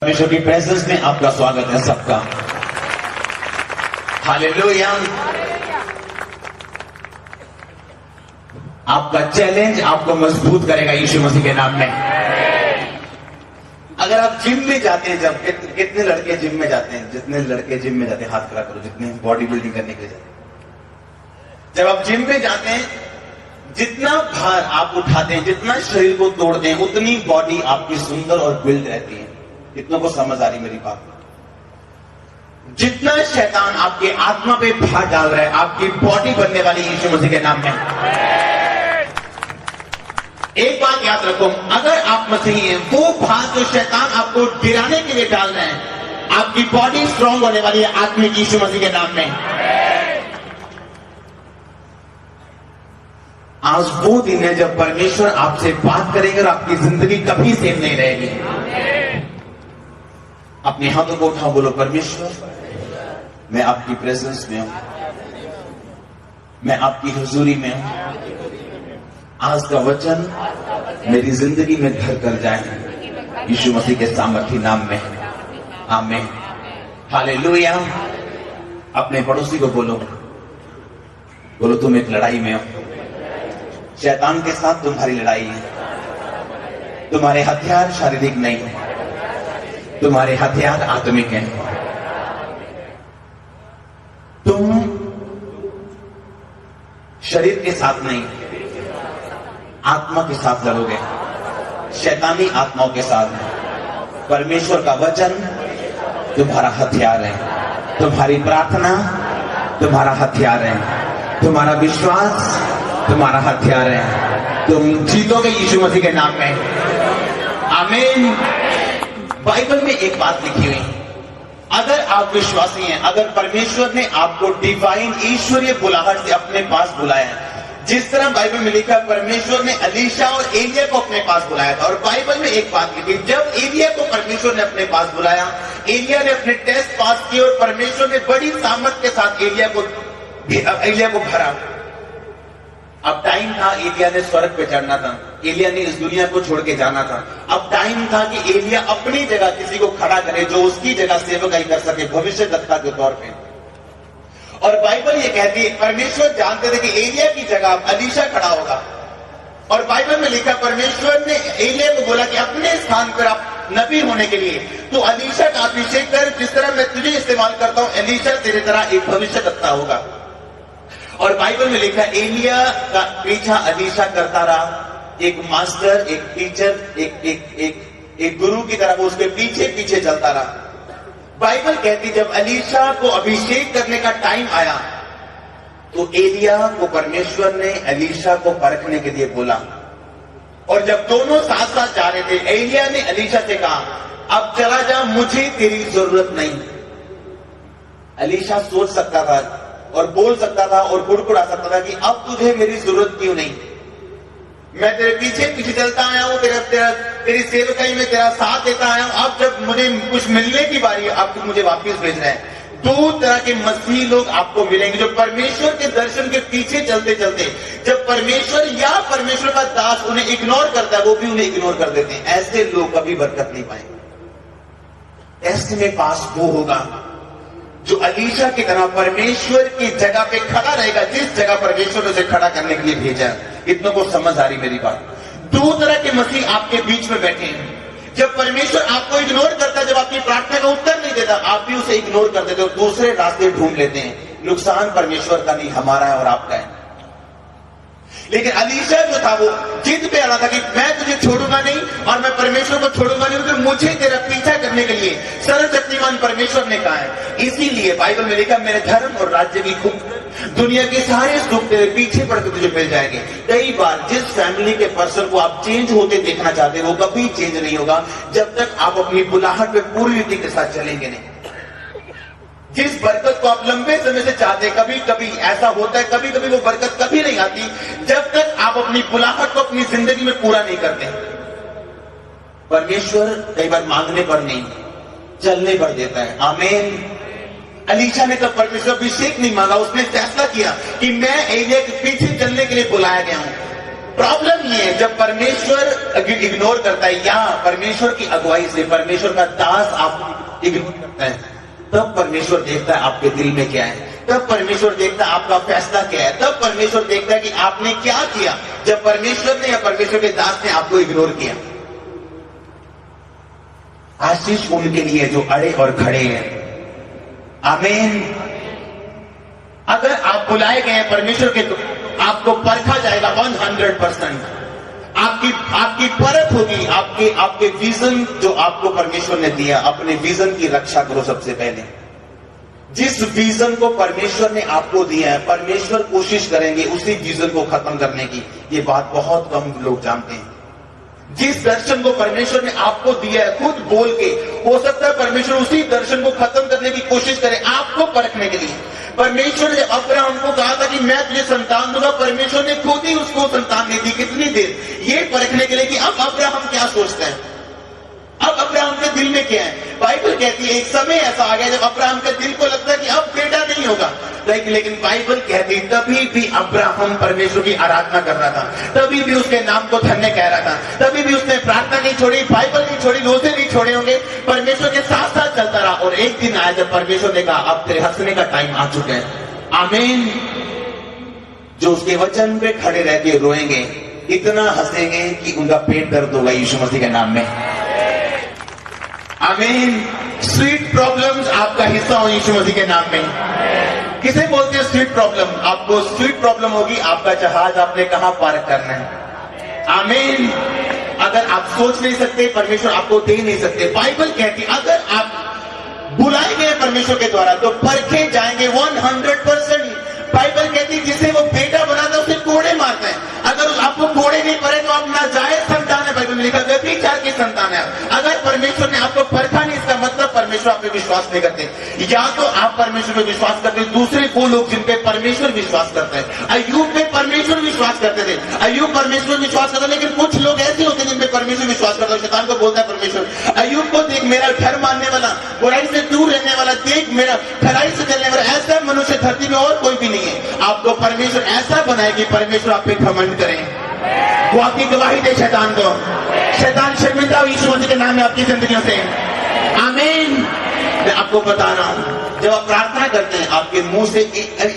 परमेश्वर की प्रेजेंस में आपका स्वागत है सबका। हालेलुया। आपका चैलेंज आपको मजबूत करेगा यीशु मसीह के नाम में। अगर आप जिम में जाते हैं, जब कितने लड़के जिम में जाते हैं, जितने लड़के जिम में जाते हैं हाथ खड़ा करो, जितने बॉडी बिल्डिंग करने के लिए जाते हैं। जब आप जिम में जाते हैं, जितना भार आप उठाते हैं, जितना शरीर को तोड़ते हैं, उतनी बॉडी आपकी सुंदर और बिल्ड रहती है। कितनों को समझ आ रही मेरी बात? जितना शैतान आपके आत्मा पे भार डाल रहा है, आपकी बॉडी बनने वाली यीशु मसीह के नाम में। एक बात याद रखो, अगर आप मसीही हैं, वो भार जो शैतान आपको गिराने के लिए डाल रहे हैं, आपकी बॉडी स्ट्रांग होने वाली है आत्मिक यीशु मसीह के नाम में। आज वो दिन है जब परमेश्वर आपसे बात करेंगे और आपकी जिंदगी कभी सेफ नहीं रहेगी। अपने हाथों को उठाओ, बोलो परमेश्वर मैं आपकी प्रेजेंस में हूं, मैं आपकी हुजूरी में हूं। आज का वचन मेरी जिंदगी में घर कर जाए यीशु मसीह के सामर्थी नाम में, आमीन। हालेलुया। अपने पड़ोसी को बोलो, बोलो तुम एक लड़ाई में हो। शैतान के साथ तुम्हारी लड़ाई है। तुम्हारे हथियार शारीरिक नहीं है, तुम्हारे हथियार आत्मिक हैं। तुम शरीर के साथ नहीं, आत्मा के साथ लड़ोगे, शैतानी आत्माओं के साथ। परमेश्वर का वचन तुम्हारा हथियार है, तुम्हारी प्रार्थना तुम्हारा हथियार है, तुम्हारा विश्वास तुम्हारा हथियार है। तुम जीतोगे यीशु मसीह के नाम में, आमीन। बाइबल में एक बात लिखी हुई, अगर आप विश्वासी हैं, अगर परमेश्वर ने आपको डिवाइन ईश्वरीय बुलाहट से अपने पास बुलाया है, जिस तरह बाइबल में लिखा परमेश्वर ने अलीशा और एलिया को अपने पास बुलाया था। और बाइबल में एक बात लिखी, जब एलिया को परमेश्वर ने अपने पास बुलाया, एलिया ने अपने टेस्ट पास किए और परमेश्वर ने बड़ी सामर्थ के साथ एलिया को भरा। अब टाइम था, एलिया ने स्वर्ग पे चढ़ना था, एलिया ने इस दुनिया को छोड़ के जाना था। अब टाइम था कि एलिया अपनी जगह किसी को खड़ा करे जो उसकी जगह सेवकाई कर सके भविष्यद्वक्ता के तौर पे। और बाइबल ये कहती है, परमेश्वर जानते थे कि एलिया की जगह अलीशा खड़ा होगा। और बाइबल में लिखा, परमेश्वर ने एलिया को बोला कि अपने स्थान पर आप नबी होने के लिए तो अलीशा का अभिषेक कर, जिस तरह मैं तुझे इस्तेमाल करता हूं, अलीशा तेरी तरह एक भविष्यद्वक्ता होगा। और बाइबल में लिखा, एलिया का पीछा अलीशा करता रहा। एक मास्टर, एक टीचर, एक गुरु की तरह वो उसके पीछे पीछे चलता रहा। बाइबल कहती, जब अलीशा को अभिषेक करने का टाइम आया तो एलिया को परमेश्वर ने अलीशा को परखने के लिए बोला। और जब दोनों साथ साथ जा रहे थे, एलिया ने अलीशा से कहा, अब चला जा, मुझे तेरी जरूरत नहीं। अलीशा सोच सकता था और बोल सकता था और गुड़गुड़ा सकता था कि अब तुझे मेरी जरूरत क्यों नहीं, मैं तेरे पीछे पीछे चलता आया हूं, तेरी सेवकाई में तेरा साथ देता आया हूं। अब जब मुझे कुछ मिलने की बारी है, अब तू मुझे वापस भेज रहा है। दो तरह के मसीही लोग आपको मिलेंगे, जो परमेश्वर के दर्शन के पीछे चलते चलते, जब परमेश्वर या परमेश्वर का दास उन्हें इग्नोर करता है, वो भी उन्हें इग्नोर कर देते हैं। ऐसे लोग कभी बरकत नहीं पाएंगे। ऐसे में पास वो होगा जो अलीशा की तरह परमेश्वर की जगह पे खड़ा रहेगा, जिस जगह परमेश्वर ने उसे खड़ा करने के लिए भेजा। इतनों को समझ आ रही मेरी बात? दो तरह के मसीह आपके बीच में बैठे हैं। जब परमेश्वर आपको इग्नोर करता है, जब आपकी प्रार्थना का उत्तर नहीं देता, आप भी उसे इग्नोर कर देते हो, दूसरे रास्ते ढूंढ लेते हैं। नुकसान परमेश्वर का नहीं, हमारा है और आपका है। लेकिन अलीशा जो था, वो जिद पे अड़ा था कि मैं तुझे छोड़ूंगा नहीं और मैं परमेश्वर को छोड़ूंगा नहीं, क्योंकि मुझे तेरा पीछा करने के लिए सर्वशक्तिमान परमेश्वर ने कहा है। इसीलिए बाइबल में लिखा, मेरे धर्म और राज्य की खूब दुनिया के सारे सुख तेरे पीछे पड़ के तुझे मिल जाएंगे। कई बार जिस फैमिली के पर्सन को आप चेंज होते देखना चाहते हैं, वो कभी चेंज नहीं होगा जब तक आप अपनी बुलाहट पे पूरी रीति के साथ चलेंगे नहीं। जिस बरकत को आप लंबे समय से चाहते हैं, कभी कभी ऐसा होता है, कभी कभी वो बरकत कभी नहीं आती जब तक आप अपनी बुलाहट को अपनी जिंदगी में पूरा नहीं करते। परमेश्वर कई बार मांगने पर नहीं, चलने पर देता है, आमीन। अलीशा ने तब परमेश्वर अभिषेक नहीं मांगा, उसने फैसला किया कि मैं एलिया के पीछे चलने के लिए बुलाया गया हूं। प्रॉब्लम ये है जब परमेश्वर इग्नोर करता है या परमेश्वर की अगुवाई से परमेश्वर का दास आप इग्नोर करता है, तब परमेश्वर देखता है आपके दिल में क्या है, तब परमेश्वर देखता है आपका फैसला क्या है, तब परमेश्वर देखता है कि आपने क्या किया जब परमेश्वर ने या परमेश्वर के दास ने आपको इग्नोर किया। आशीष उनके लिए जो अड़े और खड़े हैं। आमीन। अगर आप बुलाए गए हैं परमेश्वर के तो आपको परखा जाएगा 100%। आपकी परख होगी, आपके विजन जो आपको परमेश्वर ने दिया, अपने विजन की रक्षा करो सबसे पहले। जिस विजन को परमेश्वर ने आपको दिया है, परमेश्वर कोशिश करेंगे उसी विजन को खत्म करने की। ये बात बहुत कम लोग जानते हैं। जिस दर्शन को परमेश्वर ने आपको दिया है, खुद बोल के, हो सकता है परमेश्वर उसी दर्शन को खत्म करने की कोशिश करे आपको परखने के लिए। परमेश्वर ने अब्राहम को कहा था कि मैं तुझे संतान दूंगा, परमेश्वर ने खुद ही उसको संतान नहीं दी। कितनी देर? ये परखने के लिए कि अब अब्राहम क्या सोचता है, अब अब्राहम के दिल में क्या है। बाइबल कहती है एक समय ऐसा आ गया जब अब्राहम के दिल को लगता है कि अब बेटा नहीं होगा, लेकिन बाइबल कहती तभी भी अब्राहम परमेश्वर की आराधना कर रहा था, तभी भी उसके नाम को धन्य कह रहा था, तभी भी उसने प्रार्थना नहीं छोड़ी, बाइबल नहीं छोड़ी, रोजे नहीं छोड़े होंगे, परमेश्वर के साथ साथ चलता रहा। और एक दिन आया जब परमेश्वर ने कहा अब तेरे हंसने का टाइम आ चुका है। आमीन। जो उसके वचन पे खड़े रह के रोएंगे, इतना हंसेंगे कि उनका पेट दर्द होगा यीशु मसीह के नाम में। आमीन। स्वीट प्रॉब्लम्स आपका हिस्सा हो यीशु मसीह के नाम में। किसे बोलते हैं स्वीट प्रॉब्लम? आपको स्वीट प्रॉब्लम होगी, आपका जहाज आपने कहां पार्क करना है। आमीन। अगर आप सोच नहीं सकते, परमेश्वर आपको दे नहीं सकते। बाइबल कहती अगर आप बुलाए गए परमेश्वर के द्वारा तो परखे जाएंगे 100%। बाइबल कहती जिसे वो बेटा बनाता है उसे कोड़े मारता है। अगर आपको कोड़े नहीं पड़े तो आप नाजायज संतान है। बाइबल में लिखा व्यभिचार की संतान है। अगर परमेश्वर ने आपको परखा नहीं, इसका मतलब परमेश्वर आप पे विश्वास नहीं करते। या तो आप परमेश्वर पे विश्वास करते हैं, दूसरे वो लोग जिन पे परमेश्वर विश्वास करते हैं। अय्यूब पे परमेश्वर विश्वास करते थे, अय्यूब परमेश्वर विश्वास करता, लेकिन कुछ लोग ऐसे होते हैं जिन पे परमेश्वर विश्वास करता है। शैतान को बोलता है परमेश्वर अय्यूब को देख, मेरा घर मानने वाला, बुराई से दूर रहने वाला, देख मेरा खराई से चलने वाला, ऐसा मनुष्य धरती में और कोई भी नहीं है। आपको परमेश्वर ऐसा बनाए कि परमेश्वर आप पे घमंड करें, वो आपकी गवाही दे शैतान को। शैतान शर्मिंदा हो यीशु मसीह के नाम में आपकी जिंदगियों से। आमीन। मैं आपको बता रहा हूं, जब आप प्रार्थना करते हैं आपके मुंह से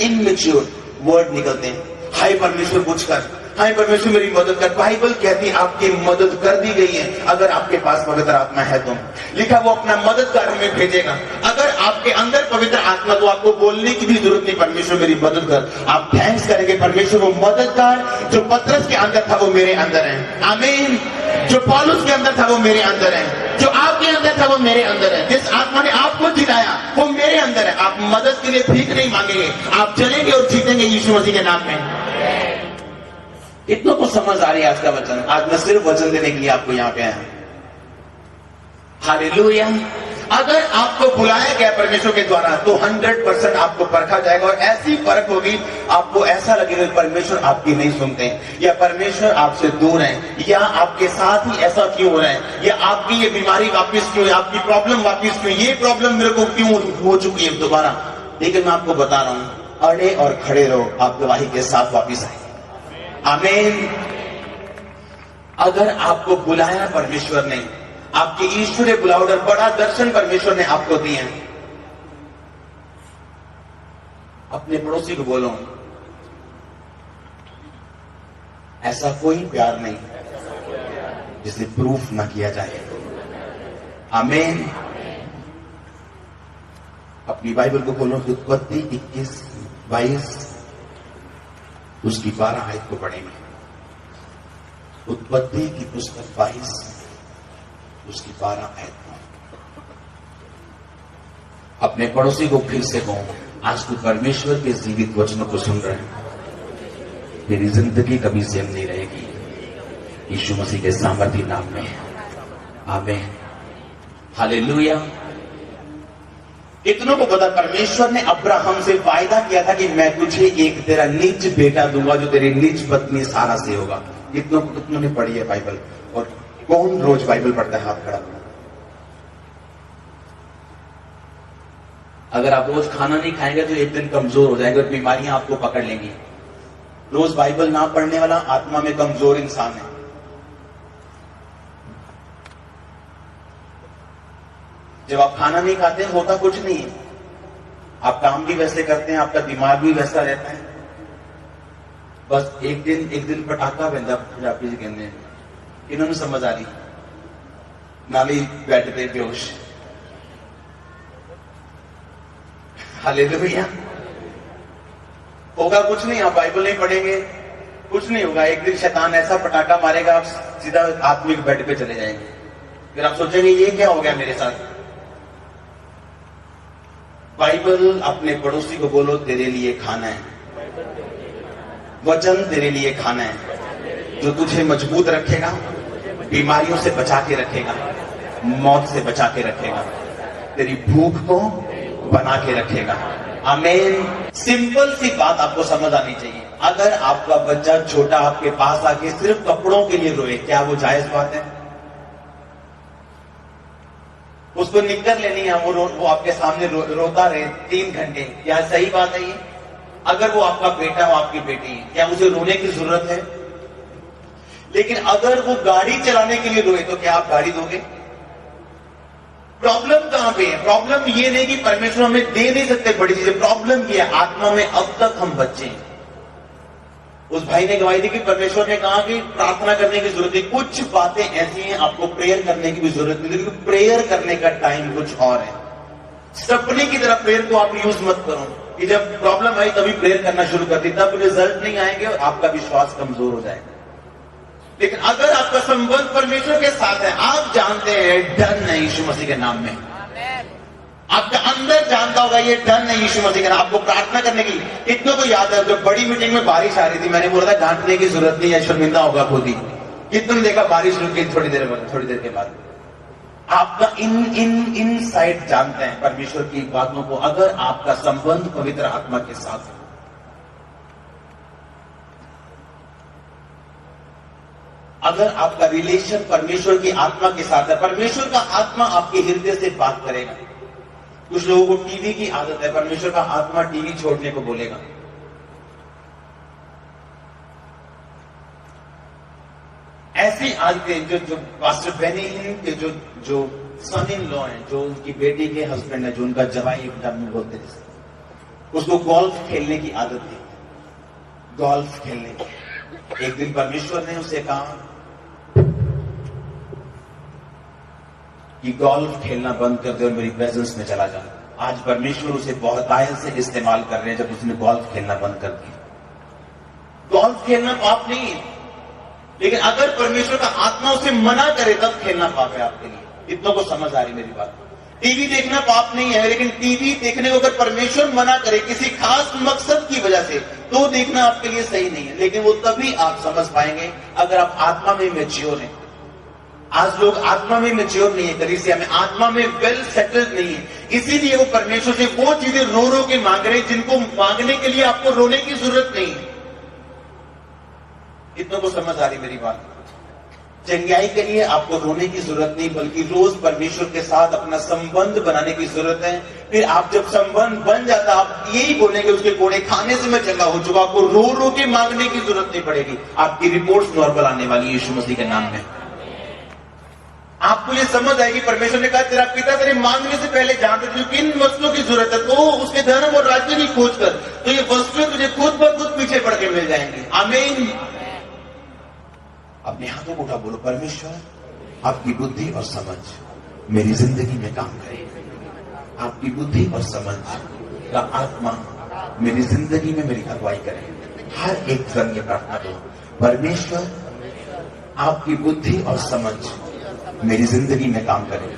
इनमेच्योर वर्ड निकलते हैं। हाय परमेश्वर कुछ कर, हाय परमेश्वर मेरी मदद कर। बाइबल कहती है आपकी मदद कर दी गई है अगर आपके पास पवित्र आत्मा है तो। लिखा वो अपना मददगार हमें भेजेगा। अगर आपके अंदर पवित्र आत्मा, तो आपको बोलने की भी जरूरत नहीं परमेश्वर मेरी मदद कर। आप थैंक्स करेंगे परमेश्वर वो मददगार जो पतरस के अंदर था वो मेरे अंदर है। आमीन। जो पौलुस के अंदर था वो मेरे अंदर है, जो आपके अंदर था वो मेरे अंदर है, जिस आत्मा ने आपको जिलाया वो मेरे अंदर है। आप मदद के लिए भीख नहीं मांगेंगे, आप चलेंगे और जीतेंगे यीशु मसीह के नाम में। इतना तो समझ आ रही है आज का वचन। आज मैं सिर्फ वचन देने के लिए आपको यहां पे आया। हालेलुया। अगर आपको बुलाया गया परमेश्वर के द्वारा तो 100% आपको परखा जाएगा। और ऐसी परख होगी आपको ऐसा लगेगा परमेश्वर आपकी नहीं सुनते, या परमेश्वर आपसे दूर है, या आपके साथ ही ऐसा क्यों हो रहा है, या आपकी ये बीमारी वापिस क्यों है, आपकी प्रॉब्लम वापिस क्यों, ये प्रॉब्लम मेरे को क्यों हो चुकी है दोबारा। लेकिन मैं आपको बता रहा हूं, अड़े और खड़े रहो, आप गवाही के साथ वापिस आए। आमीन। अगर आपको बुलाया परमेश्वर ने, आपके ईश्वरीय बुलावट और बड़ा दर्शन परमेश्वर ने आपको दिए, अपने पड़ोसी को बोलो ऐसा कोई प्यार नहीं जिसे प्रूफ ना किया जाए। आमीन। अपनी बाइबल को खोलो, उत्पत्ति 21-22 उसकी 12 आयत को पढ़ेंगे। उत्पत्ति की पुस्तक 22 उसकी 12 आयत को। अपने पड़ोसी को फिर से कहो, आज तू परमेश्वर के जीवित वचनों को सुन रहे हैं, तेरी जिंदगी कभी सेम नहीं रहेगी यीशु मसीह के सामर्थी नाम में। आमीन। हालेलुया। इतनों को पता, परमेश्वर ने अब्राहम से वायदा किया था कि मैं तुझे एक तेरा निज बेटा दूंगा जो तेरी निज पत्नी सारा से होगा। इतनों ने पढ़ी है बाइबल। और कौन रोज बाइबल पढ़ता है? हाथ खड़ा करो। अगर आप रोज खाना नहीं खाएंगे तो एक दिन कमजोर हो जाएंगे और बीमारियां आपको पकड़ लेंगी। रोज बाइबल ना पढ़ने वाला आत्मा में कमजोर इंसान है। जब आप खाना नहीं खाते होता कुछ नहीं है, आप काम भी वैसे करते हैं, आपका दिमाग भी वैसा रहता है। बस एक दिन पटाखा बंदा पंजाबी जी कहते हैं, इन्होंने समझ आ रही नाली बैठ पे बेहोश। हालेलुया। होगा कुछ नहीं, आप बाइबल नहीं पढ़ेंगे कुछ नहीं होगा। एक दिन शैतान ऐसा पटाखा मारेगा, आप सीधा आत्मिक बेड पे चले जाएंगे। फिर आप सोचेंगे ये क्या हो गया मेरे साथ। बाइबल अपने पड़ोसी को बोलो तेरे लिए खाना है, वचन तेरे लिए खाना है, जो तुझे मजबूत रखेगा, बीमारियों से बचा के रखेगा, मौत से बचा के रखेगा, तेरी भूख को बना के रखेगा। आमीन। सिंपल सी बात आपको समझ आनी चाहिए। अगर आपका बच्चा छोटा आपके पास आके सिर्फ कपड़ों के लिए रोए, क्या वो जायज बात है? उसको निक्कर लेनी है, वो आपके सामने रोता रहे 3 घंटे, क्या सही बात है ये? अगर वो आपका बेटा हो, आपकी बेटी है, क्या उसे रोने की जरूरत है? लेकिन अगर वो गाड़ी चलाने के लिए रोए तो क्या आप गाड़ी दोगे? प्रॉब्लम कहां पे है? प्रॉब्लम ये नहीं कि परमेश्वर हमें दे नहीं सकते बड़ी चीजें, प्रॉब्लम ये है आत्मा में अब तक हम बच्चे हैं। उस भाई ने गवाही दी कि परमेश्वर ने कहा कि प्रार्थना करने की जरूरत है। कुछ बातें ऐसी हैं आपको प्रेयर करने की भी जरूरत नहीं, लेकिन प्रेयर करने का टाइम कुछ और है। सपने की तरह प्रेयर को आप यूज मत करो कि जब प्रॉब्लम आई तभी प्रेयर करना शुरू कर दी, तब रिजल्ट नहीं आएंगे और आपका विश्वास कमजोर हो जाएगा। लेकिन अगर आपका संबंध परमेश्वर के साथ है, आप जानते हैं डन है यीशु मसीह के नाम में, आपका अंदर जानता होगा ये डन है यीशु मसीह के नाम। आपको प्रार्थना करने की, इतनों को याद है जब बड़ी मीटिंग में बारिश आ रही थी, मैंने बोला था डांटने की जरूरत नहीं है, शर्मिंदा होगा खुद ही। कितने देखा बारिश रुक गई थोड़ी देर के बाद। आपका इन साइड जानते हैं परमेश्वर की बातों को, अगर आपका संबंध पवित्र आत्मा के साथ है। अगर आपका रिलेशन परमेश्वर की आत्मा के साथ है, परमेश्वर का आत्मा आपके हृदय से बात करेगा। कुछ लोगों को टीवी की आदत है, परमेश्वर का आत्मा टीवी छोड़ने को बोलेगा। ऐसी आदतें जो पास्टर बेनी हिन के जो सन इन लॉ है, जो उनकी बेटी के हस्बैंड है, जो उनका जवाई में बोलते थे, उसको गोल्फ खेलने की आदत थी। गोल्फ खेलने की। एक दिन परमेश्वर ने उसे कहा कि गोल्फ खेलना बंद कर दे और मेरी प्रेजेंस में चला जा। आज परमेश्वर उसे बहुत दायन से इस्तेमाल कर रहे हैं जब उसने गोल्फ खेलना बंद कर दिया। गोल्फ खेलना पाप नहीं है, लेकिन अगर परमेश्वर का आत्मा उसे मना करे तब खेलना पाप है आपके लिए। इतनों को समझ आ रही मेरी बात? टीवी देखना पाप नहीं है, लेकिन टीवी देखने को अगर परमेश्वर मना करे किसी खास मकसद की वजह से, तो देखना आपके लिए सही नहीं है। लेकिन वो तभी आप समझ पाएंगे अगर आप आत्मा में मैच्योर हैं। आज लोग आत्मा में मैच्योर नहीं है, कलीसिया में आत्मा में वेल सेटल्ड नहीं है, इसीलिए वो परमेश्वर से वो चीजें रो रो के मांग रहे हैं जिनको मांगने के लिए आपको रोने की जरूरत नहीं है। इतनों को समझ आ रही मेरी बात? चंगाई के लिए आपको रोने की जरूरत नहीं, बल्कि रोज परमेश्वर के साथ अपना संबंध बनाने की जरूरत है। फिर आप जब संबंध बन जाता, आप यही बोलेंगे उसके कोड़े खाने से मैं चंगा हो चुका। आपको रो रो के मांगने की जरूरत नहीं पड़ेगी, आपकी रिपोर्ट्स नॉर्मल आने वाली है यीशु मसीह के नाम में। आपको ये समझ आएगी परमेश्वर ने कहा तेरा पिता तेरे मांगने से पहले जानते थे किन वस्तुओं की जरूरत है, तो उसके धर्म और राज्य की खोज कर, तो ये वस्तुएं तुझे खुद ब खुद पीछे पड़ के मिल जाएंगी। आमीन। अपने हाथों को उठा बोलो, परमेश्वर आपकी बुद्धि और समझ मेरी जिंदगी में काम करे। आपकी बुद्धि और समझ का आत्मा मेरी जिंदगी में मेरी अगुवाई करे। हर एक जन ये प्रार्थना करो, परमेश्वर आपकी बुद्धि और समझ मेरी जिंदगी में काम करे।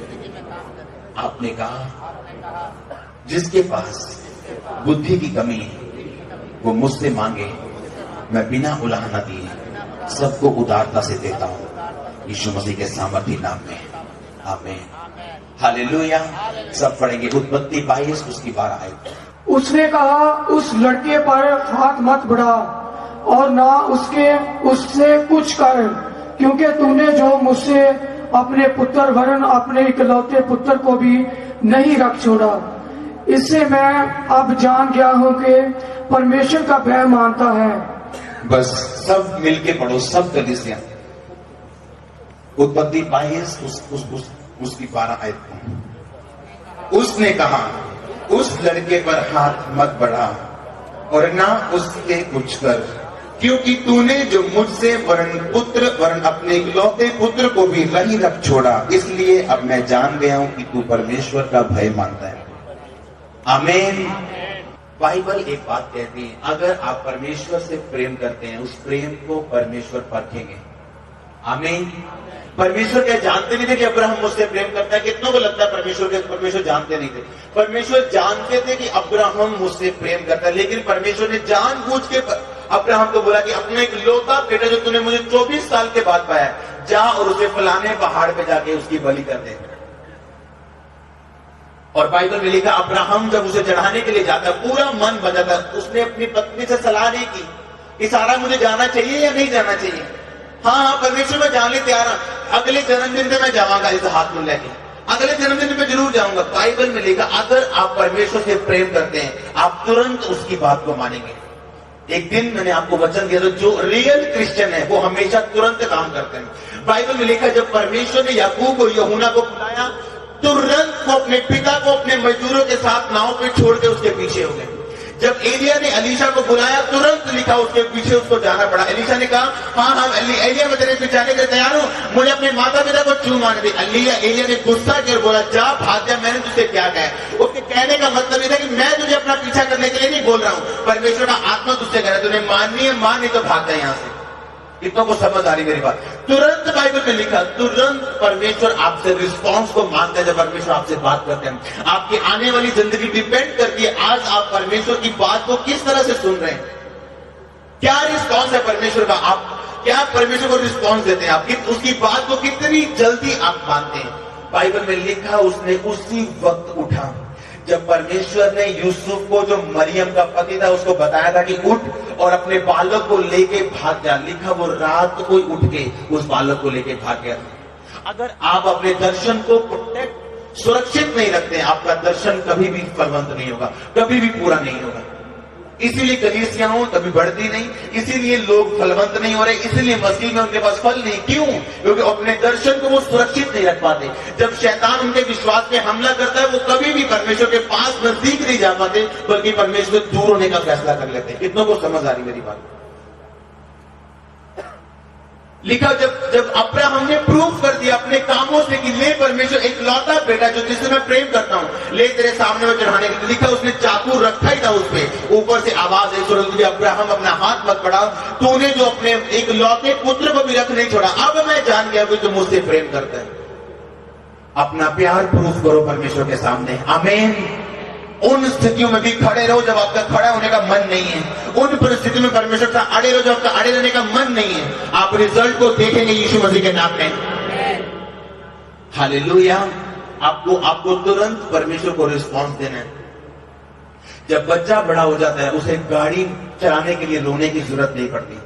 आपने कहा जिसके पास बुद्धि की कमी है वो मुझसे मांगे, मैं बिना उलाहना दिए सबको उदारता से देता हूं, यीशु मसीह के सामर्थी नाम में। आमीन। हालेलुया। सब पढ़ेंगे उत्पत्ति 22 उसकी 12 आयत। उसने कहा उस लड़के पर हाथ मत बढ़ा और ना उससे कुछ कर, क्योंकि तूने जो मुझसे अपने पुत्र वरन अपने इकलौते पुत्र को भी नहीं रख छोड़ा। इससे मैं अब जान गया हूं कि परमेश्वर का भय मानता है बस सब मिलके पढ़ो, सब कलीसिया। उत्पत्ति 22 उसकी 12 आयत। उसने कहा, उस लड़के पर हाथ मत बढ़ा और ना उसके कुछ कर, क्योंकि तूने जो मुझसे वरन अपने इकलौते पुत्र को भी वहीं रख छोड़ा, इसलिए अब मैं जान गया हूं कि तू परमेश्वर का भय मानता है। आमीन। बाइबल एक बात कहती है, अगर आप परमेश्वर से प्रेम करते हैं, उस प्रेम को परमेश्वर परखेंगे। आमीन। परमेश्वर क्या जानते नहीं थे कि अब्राहम मुझसे प्रेम करता है? कितनों को लगता है परमेश्वर जानते नहीं थे? परमेश्वर जानते थे कि अब्राहम मुझसे प्रेम करता है, लेकिन परमेश्वर ने जानबूझ के अब्राहम को बोला कि अपना एक लौता बेटा जो तूने मुझे 24 साल के बाद पाया, जा और उसे फलाने पहाड़ पे जाके उसकी बलि कर दे। और बाइबल में लिखा, अब्राहम जब उसे चढ़ाने के लिए जाता, पूरा मन बजाता, उसने अपनी पत्नी से सलाह नहीं की कि सारा मुझे जाना चाहिए या नहीं जाना चाहिए। हाँ, परमेश्वर मैं जाने तैयार हूं, अगले जन्मदिन में मैं जाऊंगा इस हाथ में लेके, अगले जन्मदिन में जरूर जाऊंगा। बाइबल में लिखा, अगर आप परमेश्वर से प्रेम करते हैं, आप तुरंत उसकी बात को मानेंगे। एक दिन मैंने आपको वचन दिया था, जो रियल क्रिश्चियन है वो हमेशा तुरंत काम करते हैं। बाइबल में लिखा, जब परमेश्वर ने याकूब और यूहन्ना को बुलाया, तुरंत वो अपने पिता को अपने मजदूरों के साथ नाव पे छोड़ के उसके पीछे हो गए। जब एलिया ने एलीशा को बुलाया, तुरंत लिखा उसके पीछे उसको जाना पड़ा। एलीशा ने कहा, हाँ एलिया मैं तेरे पीछे आने के तैयार हूं, मुझे अपने माता पिता को चूम आने दे। एलिया ने गुस्सा कर बोला, जा भाग जा, मैंने तुझसे क्या कहा? उसके कहने का मतलब ये था कि मैं तुझे अपना पीछा करने के लिए नहीं बोल रहा हूं, परमेश्वर का आत्मा तुझसे कह रहा है, तूने माननी है मान, नहीं तो भाग जा यहां से। कितनों को समझ आ रही मेरी बात? तुरंत बाइबल में लिखा, तुरंत परमेश्वर आपसे रिस्पॉन्स को मांगता है। जब परमेश्वर आपसे बात करते हैं, आपकी आने वाली जिंदगी डिपेंड करती है आज आप परमेश्वर की बात को किस तरह से सुन रहे हैं। क्या रिस्पॉन्स है परमेश्वर का? आप क्या परमेश्वर को रिस्पॉन्स देते हैं? आप उसकी बात को कितनी जल्दी आप मानते हैं? बाइबल में लिखा, उसने उसी वक्त उठा जब परमेश्वर ने यूसुफ को, जो मरियम का पति था, उसको बताया था कि उठ और अपने बालक को लेके भाग जा। लिखा, वो रात को उठ के उस बालक को लेके भाग गया। अगर आप अपने दर्शन को प्रोटेक्ट, सुरक्षित नहीं रखते, आपका दर्शन कभी भी फलवंत नहीं होगा, कभी भी पूरा नहीं होगा। इसीलिए कलीसियाओं कभी बढ़ती नहीं, इसीलिए लोग फलवंत नहीं हो रहे, इसीलिए मसीह में उनके पास फल नहीं। क्यों? क्योंकि अपने दर्शन को वो सुरक्षित नहीं रख पाते। जब शैतान उनके विश्वास पे हमला करता है, वो कभी भी परमेश्वर के पास नजदीक नहीं जा पाते, बल्कि परमेश्वर दूर होने का फैसला कर लेते हैं। कितनों को समझ आ रही मेरी बात? लिखा, जब अब्राहम ने प्रूफ कर दिया अपने कामों से कि ले परमेश्वर एक लौता बेटा जो जिससे मैं प्रेम करता हूं, ले तेरे सामने में चढ़ाने के लिए। लिखा, उसने चाकू रखा ही था उस पे, ऊपर से आवाज आई, सुन अब्राहम अपना हाथ मत बढ़ाओ, तूने जो अपने एक लौते पुत्र को भी रख नहीं छोड़ा, अब मैं जान गया कि तुम मुझसे प्रेम करता है। अपना प्यार प्रूफ करो परमेश्वर के सामने। आमीन। उन स्थितियों में भी खड़े रहो जब आपका खड़ा होने का मन नहीं है। उन परिस्थितियों में परमेश्वर का अड़े रहो जब आपका अड़े रहने का मन नहीं है। आप रिजल्ट को देखेंगे यीशु मसीह के नाम में। हालेलुया। आपको तुरंत परमेश्वर को रिस्पॉन्स देना है। जब बच्चा बड़ा हो जाता है, उसे गाड़ी चलाने के लिए रोने की जरूरत नहीं पड़ती।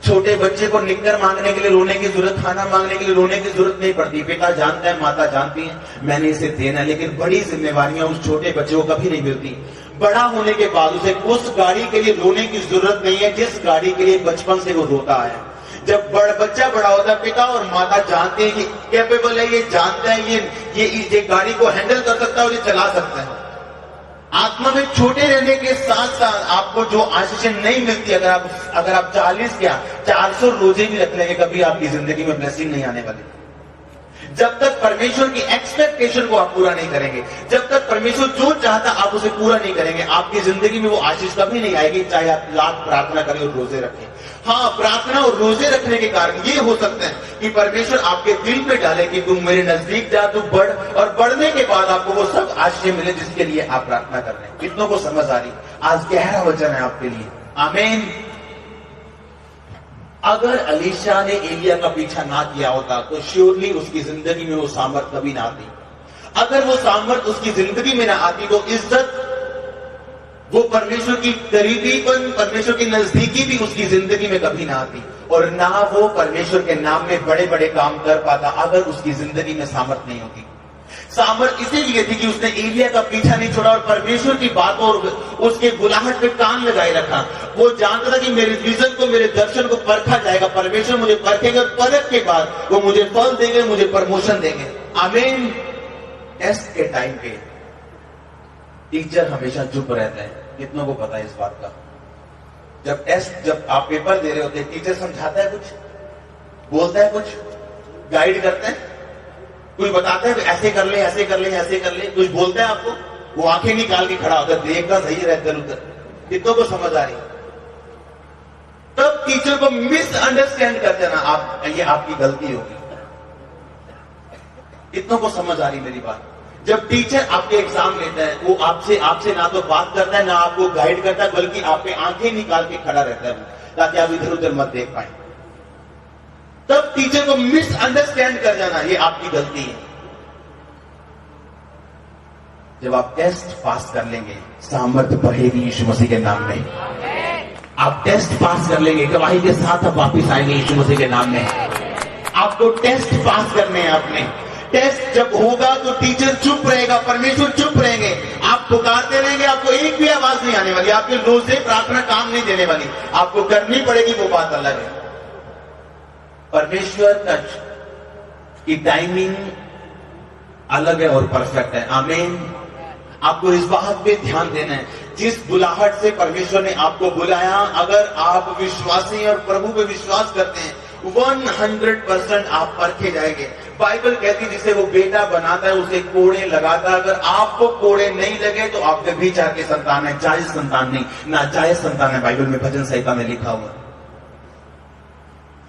छोटे बच्चे को निक्कर मांगने के लिए रोने की जरूरत, खाना मांगने के लिए रोने की जरूरत नहीं पड़ती। पिता जानता है, माता जानती है, मैंने इसे देना है। लेकिन बड़ी जिम्मेवारियां उस छोटे बच्चे को कभी नहीं मिलती। बड़ा होने के बाद उसे उस गाड़ी के लिए रोने की जरूरत नहीं है जिस गाड़ी के लिए बचपन से वो रोता है। जब बच्चा बड़ा होता है, पिता और माता जानते हैं कि कैपेबल है, ये जानता है ये गाड़ी को हैंडल कर सकता है और ये चला सकता है। आत्मा में छोटे रहने के साथ साथ आपको जो आशीषें नहीं मिलती, अगर आप 40 क्या 400 रोजे भी रख लेंगे, कभी आपकी जिंदगी में ब्लेसिंग नहीं आने वाली। जब तक परमेश्वर की एक्सपेक्टेशन को आप पूरा नहीं करेंगे, जब तक परमेश्वर जो चाहता आप उसे पूरा नहीं करेंगे, आपकी जिंदगी में वो आशीष कभी नहीं आएगी, चाहे आप लाख प्रार्थना करें और रोजे रखें। हाँ, प्रार्थना और रोजे रखने के कारण ये हो सकता है कि परमेश्वर आपके दिल पे डाले कि तुम मेरे नजदीक जा, तू बढ़, और बढ़ने के बाद आपको वो सब आशीष मिले जिसके लिए आप प्रार्थना कर रहे हैं। कितनों को समझ आ रही? आज गहरा वचन है आपके लिए। आमीन। अगर एलीशा ने एलिया का पीछा ना किया होता तो श्योरली उसकी जिंदगी में वो सामर्थ कभी ना आती। अगर वो सामर्थ उसकी जिंदगी में ना आती तो इज्जत, वो परमेश्वर की करीबीपन, परमेश्वर की नजदीकी भी उसकी जिंदगी में कभी ना आती, और ना वो परमेश्वर के नाम में बड़े बड़े काम कर पाता अगर उसकी जिंदगी में सामर्थ नहीं होती। सामर्थ इसीलिए थी कि उसने एलिया का पीछा नहीं छोड़ा और परमेश्वर की बात और उसके बुलाहट पे कान लगाए रखा। वो जानता था कि मेरे विजन को, मेरे दर्शन को परखा जाएगा, परमेश्वर मुझे परखेगा और परख के बाद वो मुझे फल देंगे, मुझे प्रमोशन देंगे। आमीन। टेस्ट के टाइम पे टीचर हमेशा चुप रहता है। कितनों को पता है इस बात का? जब आप पेपर दे रहे होते हैं, टीचर समझाता है, कुछ बोलता है, कुछ गाइड करता है, कुछ बताता है ऐसे कर ले, ऐसे कर ले, ऐसे कर ले, कुछ बोलता है आपको? वो आंखें निकाल के खड़ा होता है, देखता सही रहता है उधर। कितनों को समझ आ रही? तब टीचर को मिसअंडरस्टैंड कर देना, आप ये आपकी गलती होगी। कितनों को समझ आ रही मेरी बात? जब टीचर आपके एग्जाम लेता है, वो आपसे ना तो बात करता है, ना आपको गाइड करता है, बल्कि आप पे आंखें निकाल के खड़ा रहता है ताकि आप इधर उधर मत देख पाए। तब टीचर को मिसअंडरस्टैंड कर जाना, ये आपकी गलती है। जब आप टेस्ट पास कर लेंगे, सामर्थ्य बढ़ेगी यीशु मसीह के नाम में। आप टेस्ट पास कर लेंगे, गवाही के साथ आप वापिस आएंगे यीशु मसीह के नाम में। आपको टेस्ट पास करने हैं अपने। टेस्ट जब होगा तो टीचर चुप रहेगा, परमेश्वर चुप रहेंगे, आप पुकारते रहेंगे, आपको एक भी आवाज नहीं आने वाली, आपके रोजे प्रार्थना काम नहीं देने वाली, आपको करनी पड़ेगी, वो बात अलग है। परमेश्वर की टाइमिंग अलग है और परफेक्ट है। आमीन। आपको इस बात पे ध्यान देना है, जिस बुलाहट से परमेश्वर ने आपको बुलाया, अगर आप विश्वासी और प्रभु पे विश्वास करते हैं, 100% आप परखे जाएंगे। बाइबल कहती है जिसे वो बेटा बनाता है उसे कोड़े लगाता है। अगर आपको कोड़े नहीं लगे तो आप व्यभिचार के संतान है, जायज संतान नहीं, नाजायज संतान है। बाइबल में भजन संहिता में लिखा हुआ,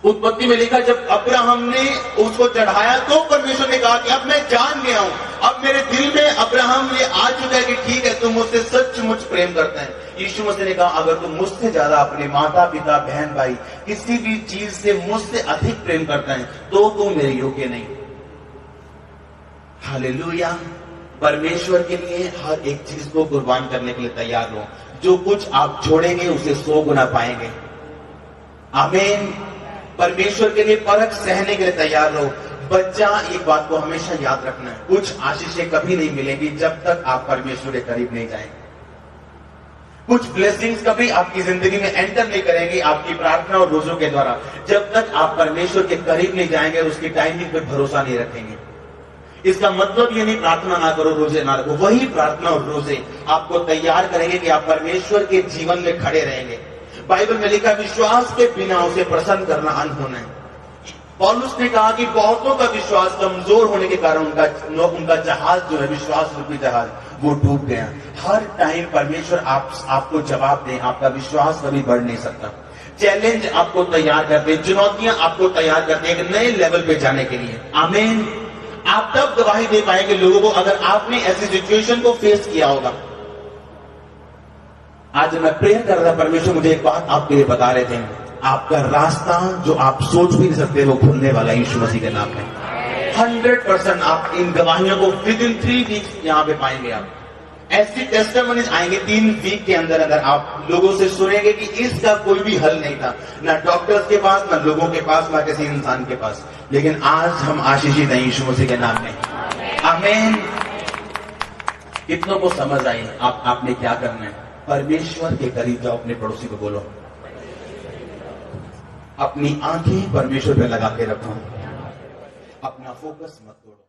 उत्पत्ति में लिखा, जब अब्राहम ने उसको चढ़ाया तो परमेश्वर ने कहा कि अब मैं जान गया हूं, अब मेरे दिल में अब्राहम ये आ चुका है कि ठीक है, तुम मुझसे सचमुच प्रेम करते हैं। यीशु मसीह ने कहा, अगर तुम मुझसे ज्यादा अपने माता पिता बहन भाई किसी भी चीज से मुझसे अधिक प्रेम करते हैं तो तुम मेरे योग्य नहीं। हालेलुया। परमेश्वर के लिए हर एक चीज को कुर्बान करने के लिए तैयार हो। जो कुछ आप छोड़ेंगे उसे 100 गुना पाएंगे। आमीन। परमेश्वर के लिए परख सहने के लिए तैयार रहो। बच्चा, एक बात को हमेशा याद रखना है, कुछ आशीषें कभी नहीं मिलेंगी जब तक आप परमेश्वर के करीब नहीं जाएंगे। कुछ ब्लेसिंग्स कभी आपकी जिंदगी में एंटर नहीं करेंगी आपकी प्रार्थना और रोजों के द्वारा, जब तक आप परमेश्वर के करीब नहीं जाएंगे, उसकी टाइमिंग पर भरोसा नहीं रखेंगे। इसका मतलब ये नहीं प्रार्थना ना करो, रोजे ना रखो। वही प्रार्थना और रोजे आपको तैयार करेंगे कि आप परमेश्वर के जीवन में खड़े रहेंगे। बाइबल में लिखा, विश्वास के बिना उसे प्रसन्न करना अनहोना है। पौलुस ने कहा कि बहुतों का विश्वास कमजोर होने के कारण उनका जहाज जो है, विश्वास रूपी जहाज, वो डूब गया। हर टाइम परमेश्वर आपको जवाब दे, आपका विश्वास कभी बढ़ नहीं सकता। चैलेंज आपको तैयार करते, चुनौतियां आपको तैयार करते एक नए लेवल पे जाने के लिए। आमीन। आप तब गवाही दे पाएंगे लोगों को अगर आपने ऐसी सिचुएशन को फेस किया होगा। आज मैं प्रेयर कर रहा था, परमेश्वर मुझे एक बात आपके लिए बता रहे थे, आपका रास्ता जो आप सोच भी नहीं सकते वो खुलने वाला है यीशु मसीह के नाम में। 100% आप इन गवाहियों को विद इन 3 वीक्स यहाँ पे पाएंगे। आप ऐसी टेस्टिमनीज आएंगे 3 वीक के अंदर। अगर आप लोगों से सुनेंगे कि इसका कोई भी हल नहीं था, ना डॉक्टर्स के पास, ना लोगों के पास, ना किसी इंसान के पास, लेकिन आज हम आशीषित हैं यीशु मसीह के नाम में। आमीन। कितनों को समझ आई आपने क्या करना है? परमेश्वर के करीब जाओ। अपने पड़ोसी को बोलो, अपनी आंखें परमेश्वर पे लगा के रखो, अपना फोकस मत तोड़ो।